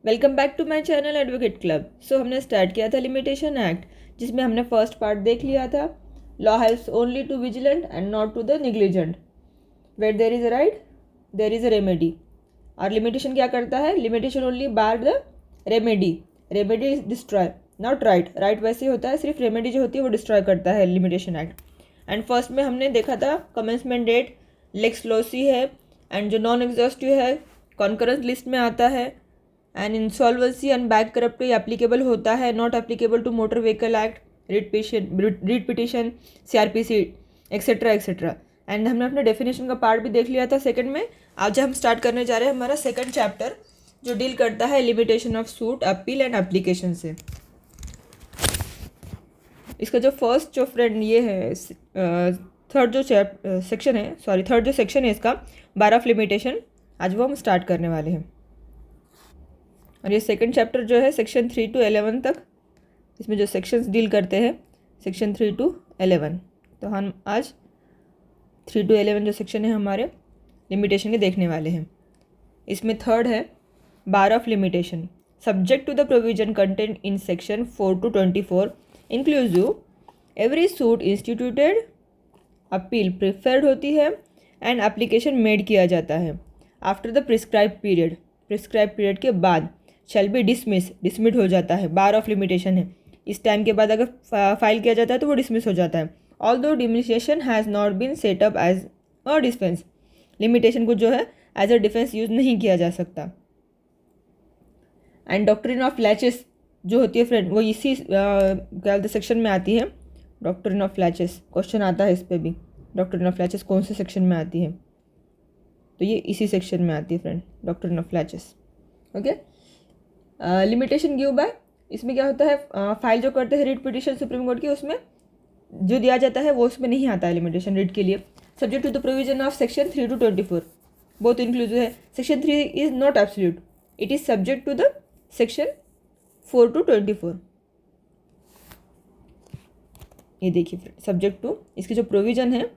Welcome back to my channel advocate club. So हमने start किया था लिमिटेशन एक्ट, जिसमें हमने फर्स्ट पार्ट देख लिया था। Law helps only to vigilant and not to the negligent. Where there is a right there is a remedy. और limitation क्या करता है? Limitation only bar the remedy. Remedy is destroy not right. Right वैसे होता है, सिर्फ remedy जो होती है वो डिस्ट्रॉय करता है लिमिटेशन एक्ट। एंड फर्स्ट में हमने देखा था कमेंसमेंट डेट लेक्स लॉसी है, एंड जो नॉन एग्जॉस्टिव है कॉन्करेंस लिस्ट में आता है। And insolvency and bankruptcy applicable होता है, not applicable to motor vehicle act, writ petition, CRPC etcetera etcetera. And हमने अपने डेफिनेशन का पार्ट भी देख लिया था सेकंड में। आज हम स्टार्ट करने जा रहे हैं हमारा सेकंड चैप्टर, जो डील करता है limitation of suit, appeal and application से। इसका जो फर्स्ट जो फ्रेंड ये है थर्ड जो सेक्शन है, थर्ड जो सेक्शन है इसका बार ऑफ लिमिटेशन, आज वो हम स्टार्ट करने वाले हैं। और ये सेकंड चैप्टर जो है सेक्शन 3 to 11 तक, इसमें जो सेक्शंस डील करते हैं सेक्शन 3 to 11। तो हम आज 3 to 11 जो सेक्शन है हमारे लिमिटेशन के देखने वाले हैं। इसमें थर्ड है bar of limitation, subject to the provision content in section 4 to 24 inclusive every suit instituted, appeal preferred होती है एंड एप्लीकेशन मेड किया जाता है आफ्टर द प्रिस्क्राइब पीरियड के बाद शैल बी डिसमिड हो जाता है। बार ऑफ लिमिटेशन है, इस टाइम के बाद अगर फाइल किया जाता है तो वो डिसमिस हो जाता है। Although limitation has not been set up as a defence, limitation को जो है एज अ डिफेंस यूज़ नहीं किया जा सकता। एंड डॉक्ट्रिन ऑफ लैचेस जो होती है फ्रेंड, वो इसी क्या बोलते सेक्शन में आती है। डॉक्ट्रिन ऑफ लैचेस क्वेश्चन आता है इस पर भी, डॉक्ट्रिन ऑफ लैचेस कौन से सेक्शन में आती है, तो ये इसी सेक्शन में आती है friend, doctrine of laches. Okay, limitation give by, इसमें क्या होता है फाइल जो करते हैं रिट पिटिशन सुप्रीम कोर्ट की, उसमें जो दिया जाता है वो उसमें नहीं आता है लिमिटेशन रिट के लिए। Subject to the provision of section 3 to 24 बहुत इंक्लूसिव है। Section 3 is not absolute, it is subject to the section 4 to 24। ये देखिए फ्रेंड, सब्जेक्ट टू, इसके जो प्रोविजन है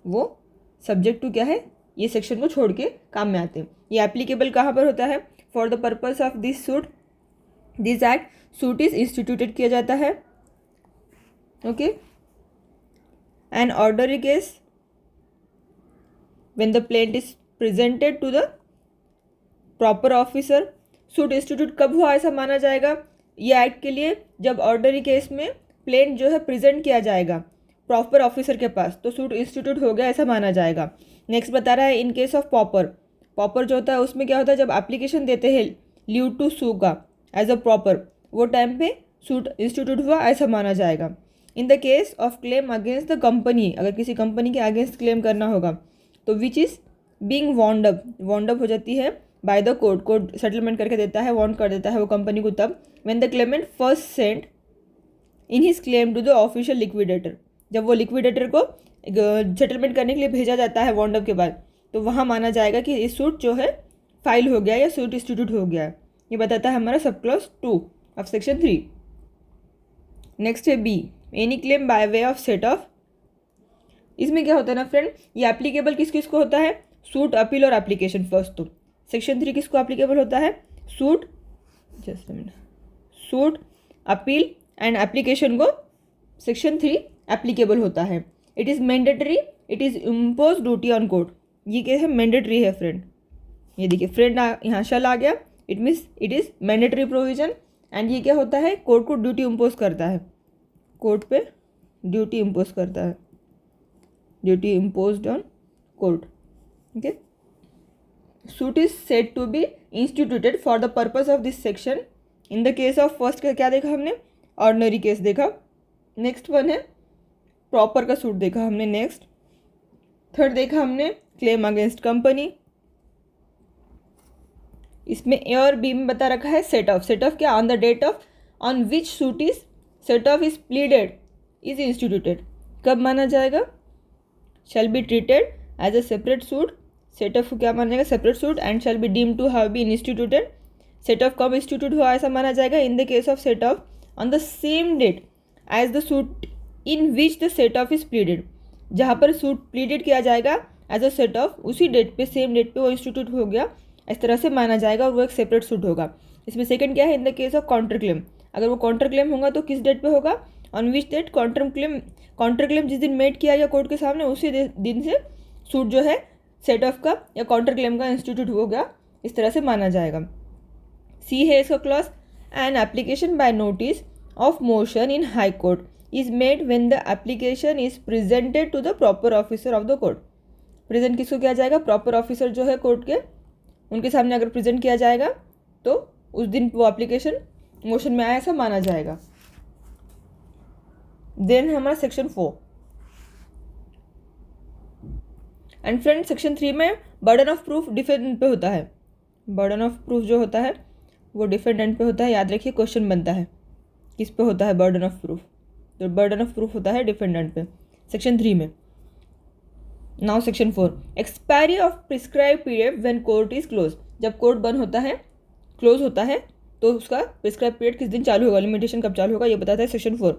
वो सब्जेक्ट टू क्या है, ये सेक्शन को छोड़ के काम में आते हैं। ये एप्लीकेबल कहाँ पर होता है? For the purpose of this suit this act, suit is instituted किया जाता है। Okay, an ordinary case when the plaint is presented to the proper officer. Suit institute कब हुआ ऐसा माना जाएगा ये एक्ट के लिए? जब ऑर्डरी केस में प्लेंट जो है प्रेजेंट किया जाएगा प्रॉपर ऑफिसर के पास, तो सूट इंस्टीट्यूट हो गया ऐसा माना जाएगा। नेक्स्ट बता रहा है इन केस ऑफ पॉपर जो होता है उसमें क्या होता है, जब एप्लीकेशन देते हैं लीव टू सू का एज अ प्रॉपर, वो टाइम पे सूट इंस्टीट्यूट हुआ ऐसा माना जाएगा। In the case of claim against the company, अगर किसी कंपनी के अगेंस्ट क्लेम करना होगा तो which is being wound up हो जाती है बाय द कोर्ट सेटलमेंट करके देता है, वाउंड कर देता है वो कंपनी को तब when the claimant first sent in his claim to the official liquidator, जब वो लिक्विडेटर को सेटलमेंट करने के लिए भेजा जाता है वाउंड अप के बाद, तो वहाँ माना जाएगा कि इस सूट जो है फाइल हो गया या सूट इंस्टीट्यूट हो गया। ये बताता है हमारा sub clause 2 of section 3। Next है B, any claim by way of set off. इसमें क्या होता है ना फ्रेंड, ये एप्लीकेबल किस किस को होता है? सूट, अपील और एप्लीकेशन। फर्स्ट तो सेक्शन 3 किसको एप्लीकेबल होता है? Suit, just minute, suit, appeal and application को सेक्शन 3 एप्लीकेबल होता है। It is mandatory, it is impose duty on court. ये क्या है? मैंडेटरी है फ्रेंड। ये देखिए फ्रेंड यहाँ शल आ गया, it means it is mandatory provision. And ये क्या होता है? कोर्ट को ड्यूटी इम्पोज करता है, कोर्ट पे ड्यूटी इम्पोज करता है, duty imposed on court. Okay, suit is said to be instituted for the purpose of this section. In the case of first का क्या देखा हमने? ऑर्डिनरी केस देखा। नेक्स्ट वन है प्रॉपर का सूट देखा हमने। नेक्स्ट थर्ड देखा हमने क्लेम अगेंस्ट कंपनी। इसमें ए और बी में बता रखा है सेट ऑफ। सेट ऑफ क्या? On the date of on which suit is set off is pleaded is instituted, कब माना जाएगा? Shall be treated as a separate suit. Set off क्या माना जाएगा? Separate suit. And shall be deemed to have been instituted. Set off कब institute हुआ ऐसा माना जाएगा? In the case of set off on the same date as the suit in which the set off is pleaded, जहाँ पर suit pleaded किया जाएगा as a set of, उसी डेट पे, सेम डेट पे वो इंस्टीट्यूट हो गया, इस तरह से माना जाएगा और वो एक सेपरेट सूट होगा। इसमें सेकंड क्या है, इन the case of counter claim, अगर वो काउंटर क्लेम होगा तो किस डेट पे होगा, on which date counter claim जिस दिन मेड किया गया कोर्ट के सामने उसी दिन से सूट जो है सेट ऑफ का या काउंटर क्लेम का इंस्टीट्यूट हो गया, इस तरह से माना जाएगा। सी है इसका clause, an application by notice of motion in high court is made when the application is presented to the proper officer of the court. Present किसको किया जाएगा, प्रॉपर ऑफिसर जो है कोर्ट के, उनके सामने अगर प्रेजेंट किया जाएगा तो उस दिन वो एप्लीकेशन मोशन में आया ऐसा माना जाएगा। देन है हमारा सेक्शन 4 एंड फ्रेंड सेक्शन 3 में बर्डन ऑफ प्रूफ डिफेंडेंट पे होता है। बर्डन ऑफ प्रूफ जो होता है वो डिफेंडेंट पे होता है, याद रखिए क्वेश्चन बनता है किस पे होता है बर्डन ऑफ प्रूफ, तो बर्डन ऑफ प्रूफ होता है डिफेंडेंट पे सेक्शन 3 में। Now section 4 expiry of prescribe period when court is close, जब कोर्ट बंद होता है क्लोज होता है तो उसका प्रिस्क्राइब पीरियड किस दिन चालू होगा, लिमिटेशन कब चालू होगा, ये बताता है section 4।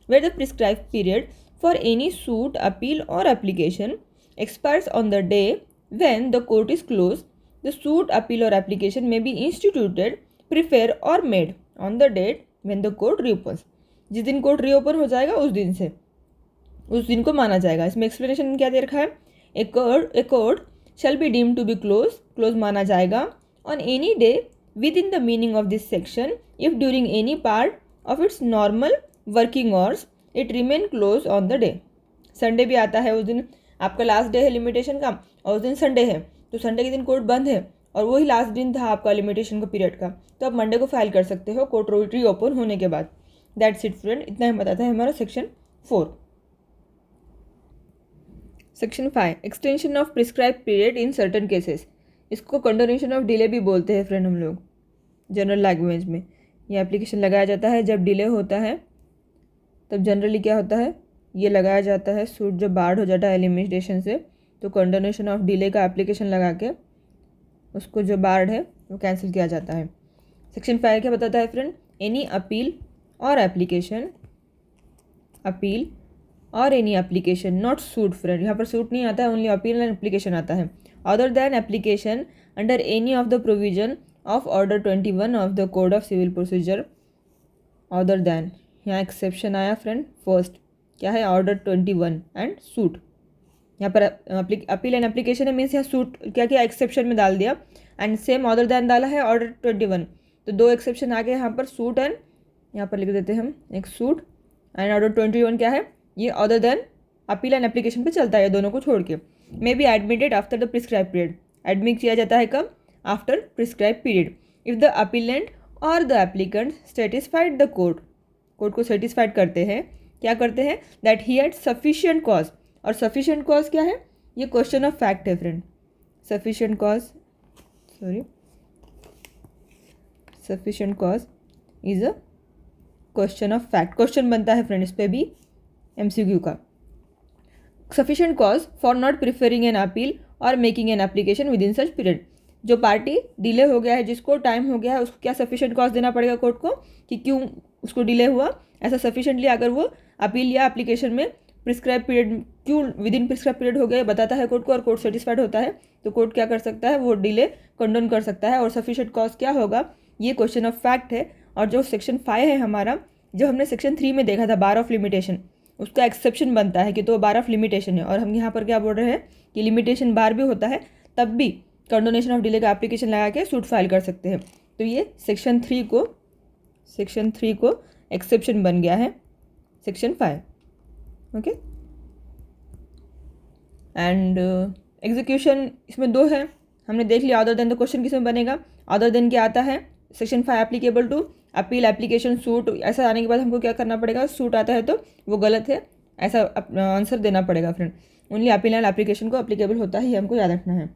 Where the prescribe period for any suit appeal और application expires on the day when the court is closed, the suit, appeal or application may be instituted, preferred or made on the date when the court reopens। जिस दिन court reopen हो जाएगा उस दिन को माना जाएगा। इसमें एक्सप्लेनेशन क्या दे रखा है, a court shall be deemed to be closed माना जाएगा on any day within the meaning of this section if during any part of its normal working hours it remain closed on the day। Sunday भी आता है, उस दिन आपका last day है limitation का और उस दिन संडे है, तो संडे के दिन कोर्ट बंद है और वही लास्ट दिन था आपका लिमिटेशन का पीरियड का, तो आप मंडे को फाइल कर सकते हो कोर्ट रीओपन होने के बाद। दैट्स इट फ्रेंड, इतना ही बताता है हमारा section 4। Section 5 extension of prescribe period in certain cases, इसको कंडोनेशन ऑफ डिले भी बोलते हैं फ्रेंड हम लोग जनरल लैंग्वेज में। ये एप्लीकेशन लगाया जाता है जब डिले होता है, तब जनरली क्या होता है ये लगाया जाता है, सूट जब बार्ड हो जाता है लिमिटेशन से तो कंडोनेशन ऑफ डिले का एप्लीकेशन लगा के उसको जो बार्ड है वो कैंसिल किया जाता है। सेक्शन 5 क्या बताता है फ्रेंड, एनी अपील और application any application not suit friend, यहाँ पर सूट नहीं आता है, ओनली अपील एंड एप्लीकेशन आता है। Other than application under any of the provision of order 21 of the code of civil procedure. Other than यहाँ exception आया फ्रेंड, फर्स्ट क्या है ऑर्डर 21 एंड सूट, यहाँ पर अपील एंड एप्लीकेशन है means यहाँ सूट क्या किया एक्सेप्शन में डाल दिया एंड सेम अदर दैन डाला है ऑर्डर 21, तो दो एक्सेप्शन आ गए यहाँ पर सूट एंड यहाँ पर लिख देते हैं हम एक सूट एंड ऑर्डर 21 क्या है ये other than appeal and application पे चलता है दोनों को छोड़ के। May be admitted after the prescribe period, admit किया जाता है कब, after prescribe period. If the appellant और the applicant satisfied the court को सेटिस्फाइड करते हैं, क्या करते हैं that he had sufficient cause, और सफिशिएंट कॉज क्या है ये क्वेश्चन ऑफ फैक्ट है friend, sufficient cause is a question of fact, question बनता है फ्रेंड इस पे भी MCQ का। Sufficient cause for not preferring an appeal और making an application within such period, जो पार्टी डिले हो गया है जिसको टाइम हो गया है उसको क्या सफिशिएंट कॉज देना पड़ेगा कोर्ट को कि क्यों उसको डिले हुआ, ऐसा सफिशिएंटली अगर वो अपील या एप्लीकेशन में प्रिस्क्राइब पीरियड क्यों विद इन प्रिस्क्राइब पीरियड हो गया बताता है कोर्ट को और कोर्ट सेटिस्फाइड होता है तो कोर्ट क्या कर सकता है वो डिले कंडोन कर सकता है। और सफिशिएंट कॉज क्या होगा ये क्वेश्चन ऑफ फैक्ट है। और जो सेक्शन 5 है हमारा, जो हमने सेक्शन 3 में देखा था बार ऑफ लिमिटेशन, उसका एक्सेप्शन बनता है कि तो बार ऑफ लिमिटेशन है, और हम यहाँ पर क्या बोल रहे हैं कि लिमिटेशन बार भी होता है तब भी कंडोनेशन ऑफ डिले का एप्लीकेशन लगा के सूट फाइल कर सकते हैं। तो ये सेक्शन 3 को एक्सेप्शन बन गया है सेक्शन 5। ओके एंड एग्जीक्यूशन इसमें 2 है, हमने देख लिया। अदर देन द क्वेश्चन किस में बनेगा, अदर देन क्या आता है section 5 applicable to appeal application suit, ऐसा आने के बाद हमको क्या करना पड़ेगा, सूट आता है तो वो गलत है ऐसा आंसर देना पड़ेगा friend. Only appeal and application को एप्लीकेबल होता है, ये हमको याद रखना है।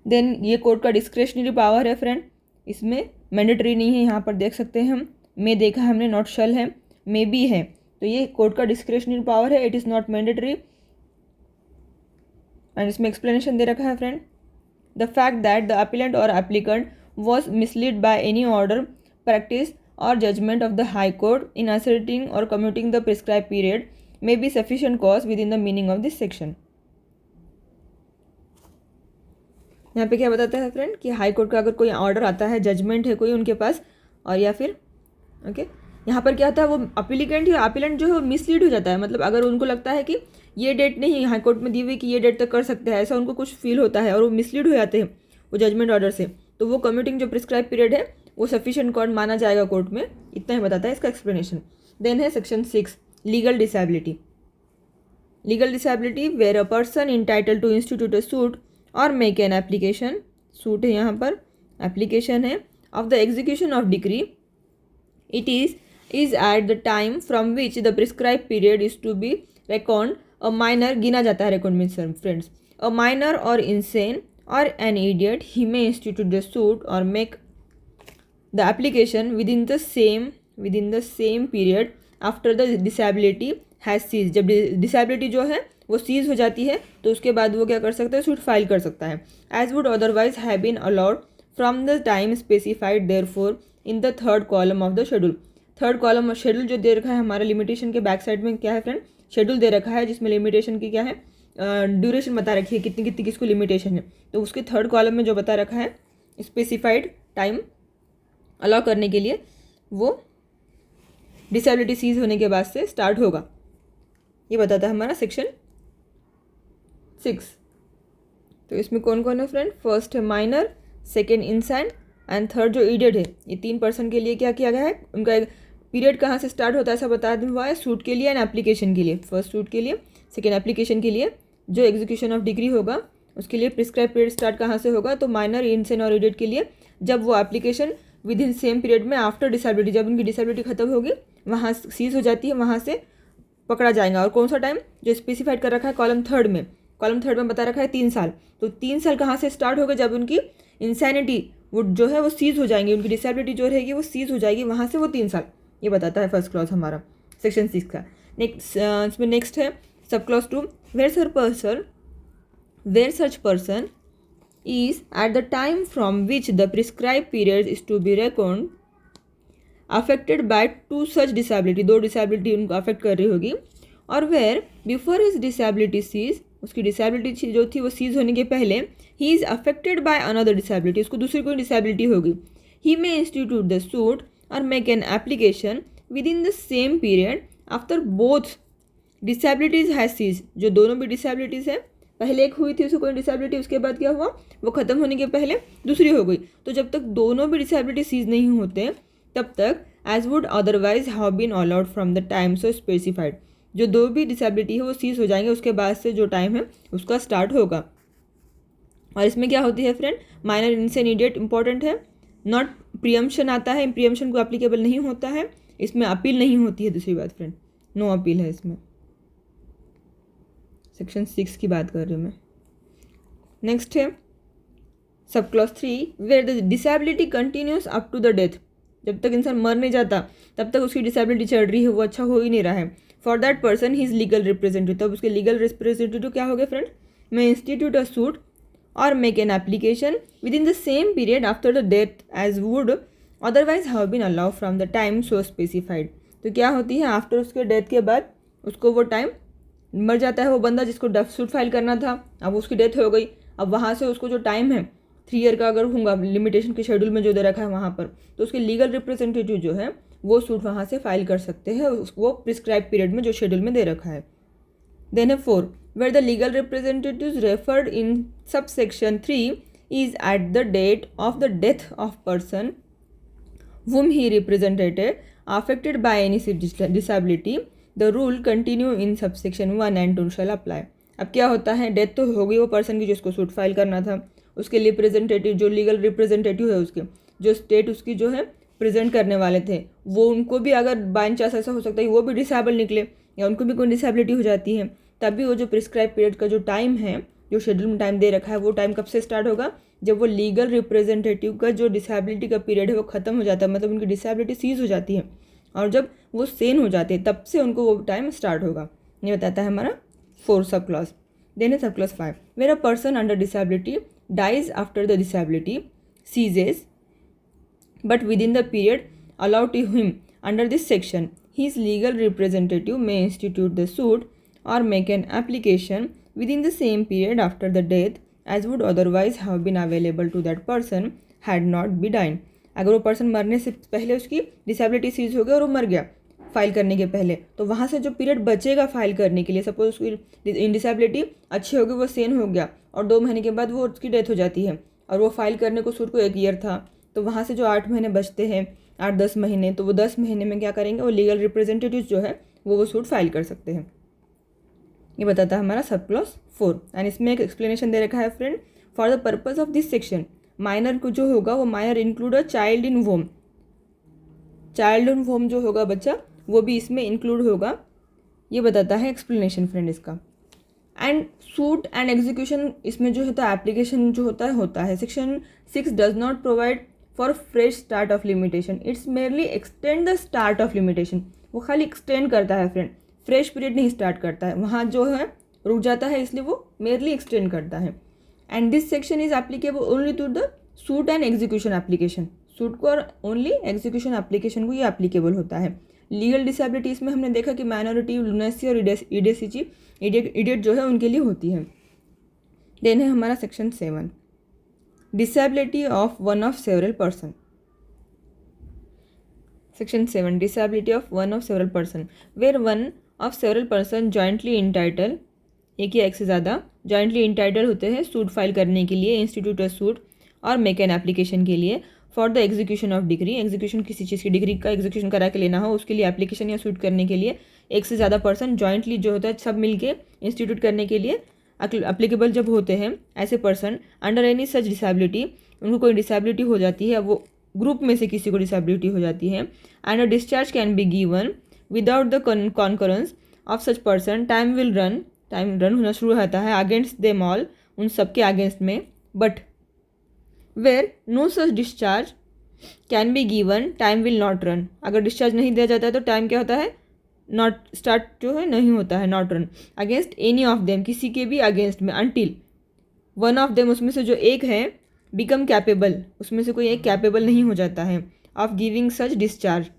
देन ये कोर्ट का डिस्क्रेशनरी पावर है फ्रेंड, इसमें मैंडेटरी नहीं है, यहाँ पर देख सकते हैं हम मे देखा हमने नॉट शल है, मे बी है, तो ये कोर्ट का डिस्क्रेशनरी पावर है, it is not mandatory. And इसमें एक्सप्लेनेशन दे रखा है friend, the fact that the appellant और applicant was misled by any order practice or judgment of the High Court in asserting or commuting the prescribed period may be sufficient cause within the meaning of this section. यहाँ पे क्या बताता है friend कि high court का अगर कोई order आता है, जजमेंट है कोई उनके पास, और या फिर ओके यहाँ पर क्या होता है, वो अपीलिकेंट या अपीलेंट जो है वो मिसलीड हो जाता है। मतलब अगर उनको लगता है कि ये डेट नहीं हाई कोर्ट में दी हुई कि ये डेट तक कर सकते हैं, ऐसा उनको कुछ फील होता है और वो मिसलीड हो जाते हैं वो जजमेंट ऑर्डर से, तो वो कम्यूटिंग जो प्रिस्क्राइब पीरियड है वो सफिशिएंट कॉज माना जाएगा कोर्ट में। इतना ही बताता है इसका एक्सप्लेनेशन। देन है section 6 legal disability. Legal disability where a person entitle to institute a suit और मेक एन एप्लीकेशन, सूट है यहाँ पर, एप्लीकेशन है, of the execution of decree, it is at the time from which the prescribe period is to be record a minor, गिना जाता है record में friends, a minor और इंसेन और an idiot, he may institute the suit और make the application within the same period after the disability has cease. जब disability जो है वो सीज हो जाती है तो उसके बाद वो क्या कर सकता है, सूट फाइल कर सकता है, as would otherwise have been allowed from the time specified therefor in the third column of the schedule. Third column schedule जो दे रखा है हमारे लिमिटेशन के बैक साइड में क्या है फ्रेंड, शेड्यूल दे रखा है जिसमें लिमिटेशन की क्या है, ड्यूरेशन बता रखी है कितनी कितनी किसको लिमिटेशन है, तो उसके थर्ड कॉलम में जो बता रखा है स्पेसिफाइड टाइम अलाउ करने के लिए वो डिसेबिलिटी सीज होने के बाद से स्टार्ट होगा। ये बताता है हमारा सेक्शन 6। तो इसमें कौन कौन है फ्रेंड, फर्स्ट है माइनर, सेकेंड इंसान एंड थर्ड जो इडियट है। ये 3 पर्सन के लिए क्या किया गया है, उनका एक पीरियड कहाँ से स्टार्ट होता है ऐसा बता हुआ है, सूट के लिए एंड एप्लीकेशन के लिए। फर्स्ट सूट के लिए, सेकेंड एप्लीकेशन के लिए जो एग्जीक्यूशन ऑफ डिग्री होगा उसके लिए प्रिस्क्राइब पीरियड स्टार्ट कहाँ से होगा, तो माइनर, इंसान और इडियट के लिए जब वो application with in same period में आफ्टर डिसेबिलिटी, जब उनकी डिसेबिलिटी खत्म होगी वहाँ सीज हो जाती है, वहाँ से पकड़ा जाएगा। और कौन सा टाइम जो स्पेसिफाइड कर रखा है कॉलम थर्ड में बता रखा है 3 साल, तो 3 साल कहाँ से स्टार्ट होगा, जब उनकी इंसैनिटी वो जो है वो सीज हो जाएंगी, उनकी डिसेबिलिटी जो रहेगी वो सीज हो जाएगी, वहाँ से वो 3 साल। ये बताता है फर्स्ट क्लॉज हमारा सेक्शन 6 का। इसमें नेक्स्ट है sub clause 2, where such person is at the time from which the prescribed period is to be reckoned affected by 2 such disability, 2 disability उनको अफेक्ट कर रही होगी, और where before his disability cease, उसकी disability जो थी वो सीज होने के पहले ही is affected by another disability, उसको दूसरी कोई डिसेबिलिटी होगी, he may institute the suit और make an application within the same period after both disabilities has cease. जो दोनों भी डिसेबिलिटीज़ है, पहले एक हुई थी उसको कोई डिसेबिलिटी, उसके बाद क्या हुआ वो ख़त्म होने के पहले दूसरी हो गई, तो जब तक दोनों भी डिसेबिलिटी सीज नहीं होते तब तक as would otherwise have been allowed from the time so specified, जो 2 भी डिसेबिलिटी है वो सीज हो जाएंगे, उसके बाद से जो टाइम है उसका स्टार्ट होगा। और इसमें क्या होती है फ्रेंड, माइनर, इंसान, इडियट इंपॉर्टेंट है, नॉट प्रियम्पशन आता है, प्रियम्पशन को एप्लीकेबल नहीं होता है, इसमें अपील नहीं होती है, दूसरी बात फ्रेंड नो अपील है इसमें। सेक्शन 6 की बात कर रही हूँ मैं। नेक्स्ट है sub clause 3, where the disability continues up to the death, जब तक इंसान मर नहीं जाता तब तक उसकी डिसेबिलिटी चल रही है, वो अच्छा हो ही नहीं रहा है। For that person he is legal representative, तब उसके लीगल रिप्रेजेंटेटिव क्या हो गए friend, may institute a suit और make an application within the same period after the death as would otherwise have been allow from the time so specified. तो क्या होती है, आफ्टर उसके डेथ के बाद उसको वो टाइम, मर जाता है वो बंदा जिसको सूट फाइल करना था, अब उसकी डेथ हो गई, अब वहाँ से उसको जो टाइम है 3 ईयर का अगर होगा लिमिटेशन के शेड्यूल में जो दे रखा है वहाँ पर, तो उसके लीगल रिप्रेजेंटेटिव जो है वो सूट वहाँ से फाइल कर सकते हैं वो प्रिस्क्राइब पीरियड में जो शेड्यूल में दे रखा है। देन है 4, where the legal representative referred in sub section 3 is at the date of the death of person whom he represented affected by any disability, the rule continue in subsection 1 and 2 shall apply। अब क्या होता है, death तो हो गई वो person की जिसको सूट फाइल करना था, उसके रिप्रेजेंटेटिव जो लीगल रिप्रेजेंटेटिव है उसके जो स्टेट उसकी जो है प्रेजेंट करने वाले थे, वो उनको भी अगर बाई चांस ऐसा हो सकता है वो भी डिसेबल निकले या उनको भी कोई डिसेबिलिटी हो जाती है, तभी वो जो प्रिस्क्राइब पीरियड का जो टाइम है, जो शेड्यूल में टाइम दे रखा है, वो टाइम कब से स्टार्ट होगा, जब वो लीगल रिप्रेजेंटेटिव का जो डिसेबिलिटी का पीरियड है वो ख़त्म हो जाता है, मतलब उनकी डिसेबिलिटी सीज हो जाती है, और जब वो सेन हो जाते हैं तब से उनको वो टाइम स्टार्ट होगा। ये बताता है हमारा 4 सब क्लॉज। देन है sub clause 5, where a person under disability dies after the disability ceases but within the period allowed to him under this section his legal representative may institute the suit or make an application within the same period after the death as would otherwise have been available to that person had not be died. अगर वो person मरने से पहले उसकी disability seize हो गया और वो मर गया फाइल करने के पहले, तो वहाँ से जो पीरियड बचेगा फाइल करने के लिए, सपोज उसकी डिसेबिलिटी अच्छी होगी, वो सेन हो गया और 2 महीने के बाद वो उसकी डेथ हो जाती है और वो फाइल करने को सूट को 1 ईयर था, तो वहाँ से जो 8 महीने बचते हैं, 8-10 महीने, तो वो 10 महीने में क्या करेंगे, वो लीगल रिप्रेजेंटेटिव जो है वो सूट फाइल कर सकते हैं। ये बताता है हमारा सब क्लॉज 4। एंड इसमें एक एक्सप्लेनेशन दे रखा है friend, for the purpose of this section minor को जो होगा वो minor include a child in womb, child in womb जो होगा बच्चा वो भी इसमें इंक्लूड होगा, ये बताता है एक्सप्लेनेशन फ्रेंड इसका। एंड सूट एंड एग्जीक्यूशन इसमें जो होता है एप्लीकेशन जो होता है section 6 does not provide for fresh start of limitation, it's merely extend the start of limitation, वो खाली एक्सटेंड करता है फ्रेंड, फ्रेश पीरियड नहीं स्टार्ट करता है, वहाँ जो है रुक जाता है, इसलिए वो मेरली एक्सटेंड करता है। And this section is applicable only to the suit and execution application, suit को और ओनली एग्जीक्यूशन एप्लीकेशन को ये एप्लीकेबल होता है। लीगल डिसेबिलिटीज़ में हमने देखा कि माइनॉरिटी, लुनेसी और इडियट जो है उनके लिए होती है। देन है हमारा section 7, disability of one of several person. Section 7, disability of one of several person, where one of several person jointly entitled, एक या एक से ज़्यादा जॉइंटली इंटाइटल होते हैं सूट फाइल करने के लिए, इंस्टीट्यूट अ सूट और मेक एन एप्लीकेशन के लिए for the execution of degree, execution किसी चीज़ की डिग्री का एग्जीक्यूशन करा के लेना हो उसके लिए एप्लीकेशन या सूट करने के लिए एक से ज़्यादा पर्सन जॉइंटली जो होता है सब मिलके इंस्टीट्यूट करने के लिए एप्लीकेबल जब होते हैं, ऐसे person under any such disability, उनको कोई डिसेबिलिटी हो जाती है, वो ग्रुप में से किसी को डिसेबिलिटी हो जाती है, and a discharge can be given without the concurrence of such person, time run होना शुरू होता है अगेंस्ट देम ऑल, उन सबके अगेंस्ट में, but where no such discharge can be given time will not run, अगर डिस्चार्ज नहीं दिया जाता है तो टाइम क्या होता है, नॉट स्टार्ट जो है नहीं होता है, not run against any of them, किसी के भी अगेंस्ट में, अनटिल वन ऑफ देम, उसमें से जो एक है, बिकम कैपेबल, उसमें से कोई एक कैपेबल नहीं हो जाता है, of giving such discharge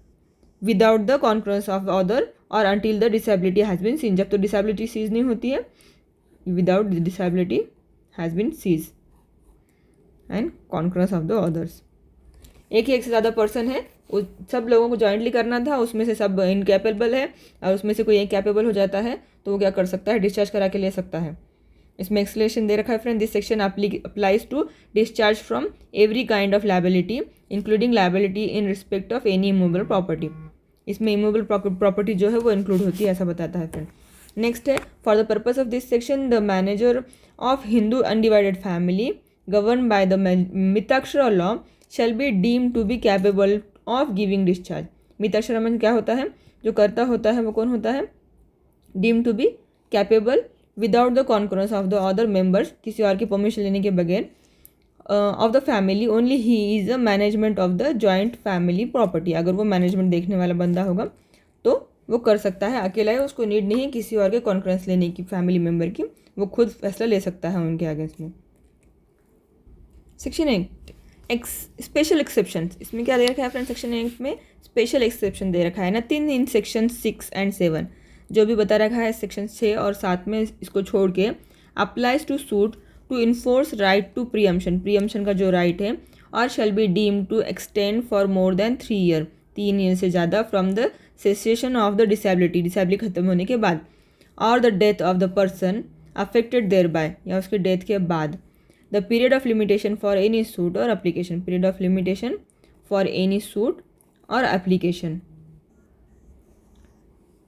without the concurrence of other और until the disability has been cease, जब तो डिसेबिलिटी सीज नहीं होती है, without the disability has been cease and concurrence of the others, एक ही एक से ज़्यादा पर्सन है, उस सब लोगों को जॉइंटली करना था, उसमें से सब इनकैपेबल है और उसमें से कोई एक कैपेबल हो जाता है तो वो क्या कर सकता है, डिस्चार्ज करा के ले सकता है। इसमें एक्सप्लेनेशन दे रखा है friend, this section applies to discharge from every kind of liability including liability in respect of any immovable property, इसमें इमूवेबल प्रॉपर्टी जो है वो इंक्लूड होती है, ऐसा बताता है फ्रेंड। नेक्स्ट है, for the purpose of this section the manager of Hindu undivided family govern by the Mitakshara law shall be deem to be capable of giving discharge, Mitakshara में क्या होता है, जो करता होता है वो कौन होता है, deem to be capable without the concurrence of the other members, किसी और की परमिशन लेने के बगैर, ऑफ द फैमिली ओनली ही is a management of the joint family property, अगर वो मैनेजमेंट देखने वाला बंदा होगा तो वो कर सकता है, अकेला है, उसको नीड नहीं है किसी और के कॉन्फ्रेंस लेने की, फैमिली मेम्बर की, वो खुद फैसला ले सकता है उनके अगेंस्ट में। सेक्शन 8 स्पेशल एक्सेप्शन, इसमें क्या दे रखा है फ्रेंड, सेक्शन 8 में स्पेशल एक्सेप्शन दे रखा है ना, 3 इन सेक्शन 6 एंड 7 जो भी बता रखा है सेक्शन 6 और 7 में, इसको छोड़ के applies to suit to enforce right to preemption का जो राइट है, और shall be deem to extend for more than 3 year, 3 year से ज़्यादा, from the cessation of the disability खत्म होने के बाद, और the death of the person affected thereby, या उसके डेथ के बाद, the period of limitation for any suit और application, period of limitation for any suit और एप्लीकेशन।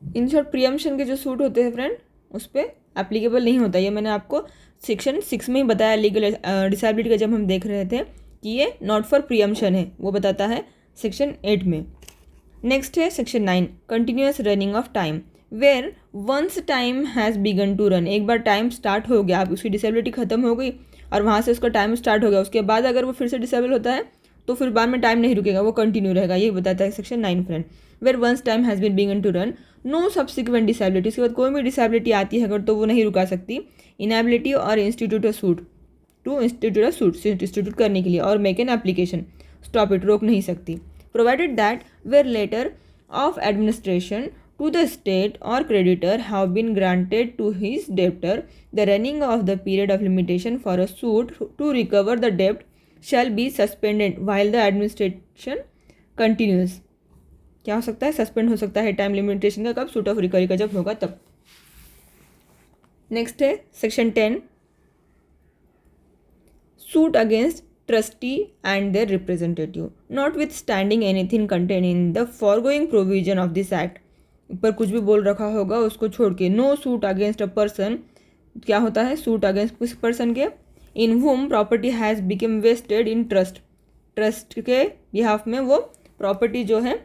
इन शॉर्ट प्रियम्पशन के जो सूट होते हैं फ्रेंड उस पर एप्लीकेबल नहीं होता, ये मैंने आपको सेक्शन 6 में ही बताया, लीगल डिसेबिलिटी का जब हम देख रहे थे कि ये नॉट फॉर प्रियम्पशन है, वो बताता है सेक्शन 8 में। नेक्स्ट है section 9 continuous running of time, where once time has begun to run, एक बार टाइम स्टार्ट हो गया, अब उसकी डिसेबिलिटी खत्म हो गई और वहाँ से उसका टाइम स्टार्ट हो गया, उसके बाद अगर वो फिर से डिसेबल होता है तो फिर बाद में टाइम नहीं रुकेगा, वो कंटिन्यू रहेगा, ये बताता है section 9 friend. Where once time has been begun to run no subsequent disability, इसके बाद कोई भी डिसेबिलिटी आती है अगर तो वो नहीं रुका सकती, इनएबिलिटी और institute a suit to institute a suit institute करने के लिए, और make an application stop it, रोक नहीं सकती, provided that where letter of administration to the state or creditor have been granted to his debtor, the running of the period of limitation for a suit to recover the debt shall be suspended while the administration continues. क्या हो सकता है? Suspend हो सकता है time limitation का कब? Suit of recovery का जब होगा तब. नेक्स्ट है section 10, suit against trustee and their representative. Notwithstanding anything contained in the foregoing provision of this act, ऊपर कुछ भी बोल रखा होगा उसको छोड़ के, no suit against a person, क्या होता है? सूट अगेंस्ट किस पर्सन के? In whom property has become vested in trust, trust के बिहाफ में वो प्रॉपर्टी जो है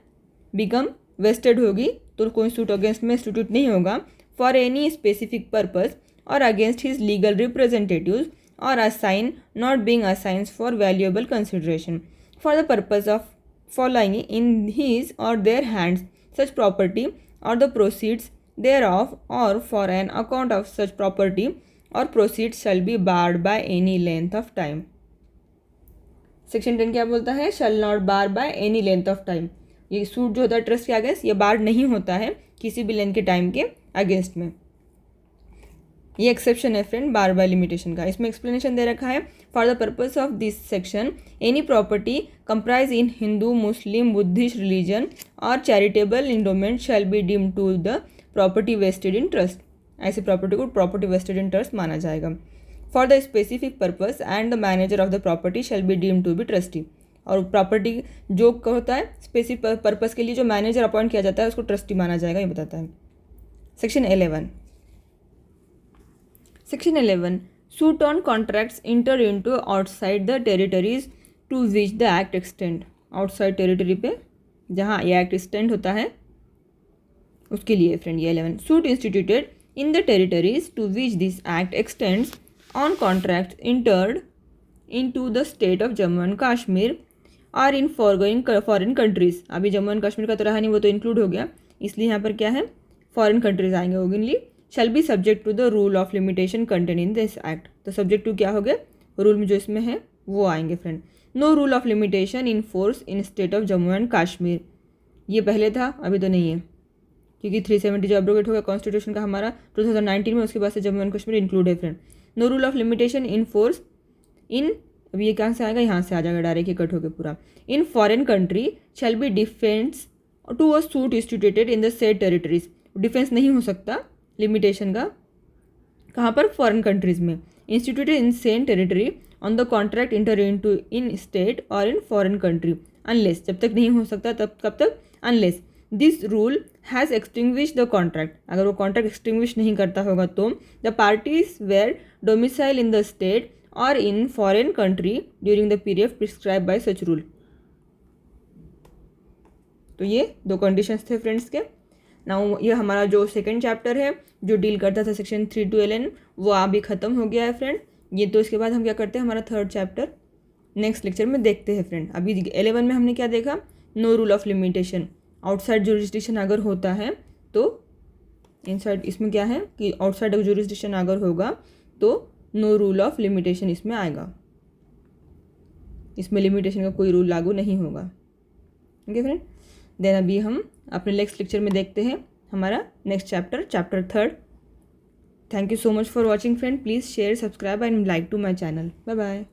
बिकम वेस्टेड होगी तो कोई सूट अगेंस्ट में इंस्टीट्यूट नहीं होगा. फॉर एनी स्पेसिफिक पर्पज और against his legal representatives or assign not being assigned for valuable consideration for the purpose of falling in his or their hands such property or the proceeds thereof, or for an account of such property or proceeds shall be barred by any length of time. Section 10 क्या बोलता है? shall not bar by any length of time. ये suit जो होता है trust के against, ये बार नहीं होता है किसी भी लेंथ के टाइम के अगेंस्ट में. ये एक्सेप्शन है फ्रेंड बार बाय लिमिटेशन का. इसमें एक्सप्लेनेशन दे रखा है. For the purpose of this section any property comprise in Hindu, Muslim, Buddhist religion और charitable endowment shall be deem to the property vested in trust. ऐसी प्रॉपर्टी को property vested in trust माना जाएगा. For the specific purpose and the manager of the property shall be deem to be trustee. और property जो होता है specific purpose के लिए जो मैनेजर अपॉइंट किया जाता है उसको ट्रस्टी माना जाएगा, ये बताता है. Section 11, Section 11, suit on contracts entered into outside the territories to which the act extend. outside territory पे जहाँ ये एक्ट एक्सटेंड होता है उसके लिए फ्रेंड ये 11. suit instituted in the territories to which this act extends on contracts entered into the state of Jammu and Kashmir or in foregoing foreign countries. अभी Jammu and Kashmir का तो रहा नहीं, वो तो इंक्लूड हो गया, इसलिए यहाँ पर क्या है फॉरेन कंट्रीज आएंगे. Only shall be subject to the rule of limitation contained in this act. तो सब्जेक्ट टू क्या हो गया? रूल में जो इसमें है वो आएंगे friend. No rule of limitation in force in state of Jammu and Kashmir. ये पहले था, अभी तो नहीं है क्योंकि 370 जो एब्रोगेट हो गया कॉन्स्टिट्यूशन का हमारा 2019 में, उसके बाद से जम्मू एंड कश्मीर इंक्लूड है friend. No rule of limitation in force in, अभी ये कहाँ से आएगा? यहाँ से आ जाएगा डायरेक्ट, ये कट हो गया पूरा. In foreign country shall be defence to a suit instituted in the said territories. Defence नहीं हो सकता लिमिटेशन का कहाँ पर? फॉरेन कंट्रीज़ में. Instituted in same territory on the contract enter into in state और इन फॉरेन कंट्री अनलेस, जब तक नहीं हो सकता तब कब तक? Unless this rule has extinguish the contract. अगर वो कॉन्ट्रैक्ट एक्सटिंग्विश नहीं करता होगा तो the parties were domicile in the state और in foreign country during the period prescribe by such rule. तो ये दो कंडीशंस थे फ्रेंड्स के. नाउ ये हमारा जो सेकंड चैप्टर है जो डील करता था सेक्शन 3 to 11 वो अभी ख़त्म हो गया है फ्रेंड. ये तो इसके बाद हम क्या करते हैं, हमारा थर्ड चैप्टर नेक्स्ट लेक्चर में देखते हैं फ्रेंड. अभी 11 में हमने क्या देखा? No rule of limitation. Outside jurisdiction अगर होता है तो इनसाइड, इसमें क्या है कि आउटसाइड जुरिस्डिक्शन अगर होगा तो नो रूल ऑफ लिमिटेशन इसमें आएगा, इसमें लिमिटेशन का कोई रूल लागू नहीं होगा. ओके फ्रेंड, देन अभी हम अपने नेक्स्ट लेक्चर में देखते हैं हमारा next chapter, chapter 3. Thank you so much for watching friend. Please share, subscribe and like to my channel. Bye bye.